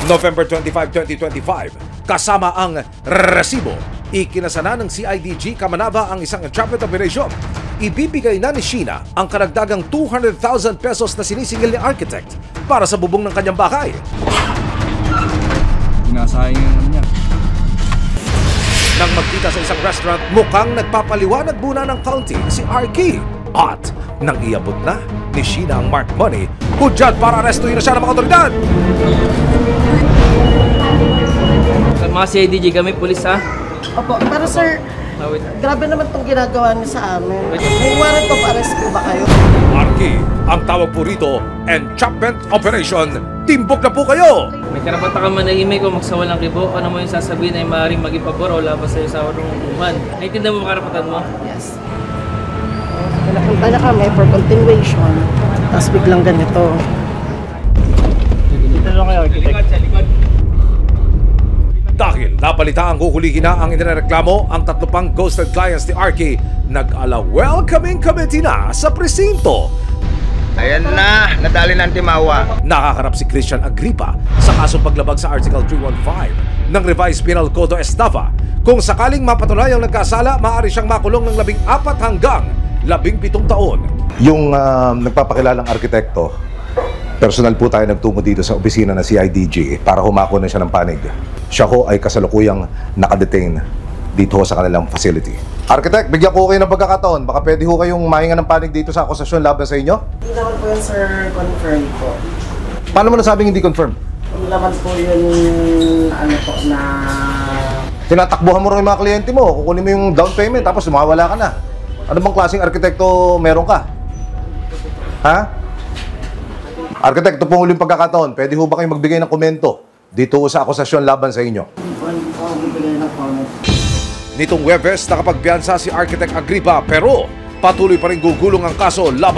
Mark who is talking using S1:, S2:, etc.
S1: November 25, 2025, kasama ang resibo, ikinasana ng CIDG Kamanava ang isang entrapment operation. Ibibigay na ni Sheena ang karagdagang 200,000 pesos na sinisingil ni architect para sa bubong ng kanyang bahay.
S2: Pinasayang yung niya.
S1: Nang magkita sa isang restaurant, mukhang nagpapaliwanag muna ng county si Arky. At nang iabot na ni Sheena ang marked money, hudyat para arestuhin na siya ng mga otoridad.
S3: Mga CIDG kami, pulis ha?
S4: Opo, pero sir, grabe naman itong ginagawa niyo sa amin. May warrant of arrest po ba kayo?
S1: Arky, ang tawag po rito, entrapment operation. Timbok na po kayo!
S3: May karapatan ka manahimik o magsawal ng kibo. Ano mo yung sasabihin ay maaaring maging pabor o labas sa'yo sa hukuman. Naintindihan mo karapatan mo?
S4: Yes. Pinapunta na kami for continuation, tapos biglang ganito. Dito lang kayo, architect.
S1: Dahil napalita ang huhulihin na ang inireklamo, ang tatlo pang ghosted clients ni Arky nag-ala welcoming committee na sa presinto.
S5: Ayan na, nadali ng Timawa.
S1: Nakakarap si Christian Agripa sa kasong paglabag sa Article 315 ng Revised Penal Code o Estafa. Kung sakaling mapatunayang nagkasala, maaari siyang makulong ng 14 hanggang 17 taon.
S6: Yung nagpapakilalang arkitekto, personal po tayo nagtungo dito sa opisina ng CIDG para humako na siya ng panig. Siya ho ay kasalukuyang nakadetain dito sa kanilang facility. Architect, bigyan ko kayo ng pagkakataon. Baka pwede ho kayong mahinga ng panig dito sa akusasyon laban sa inyo?
S4: Hindi naman po yan, sir, confirm po.
S6: Paano mo nasabing hindi confirm?
S4: Hindi naman po yun, ano po, na...
S6: Tinatakbuhan mo rin yung mga kliyente mo. Kukunin mo yung down payment tapos mawawala ka na. Ano bang klaseng arkitekto meron ka? Ha? Arkitekto, po huling pagkakataon. Pwede ho ba kayong magbigay ng komento dito sa akusasyon laban sa inyo?
S1: Nitong Webes, nakapagpiyansa si Architect Agripa pero patuloy pa rin gugulong ang kaso laban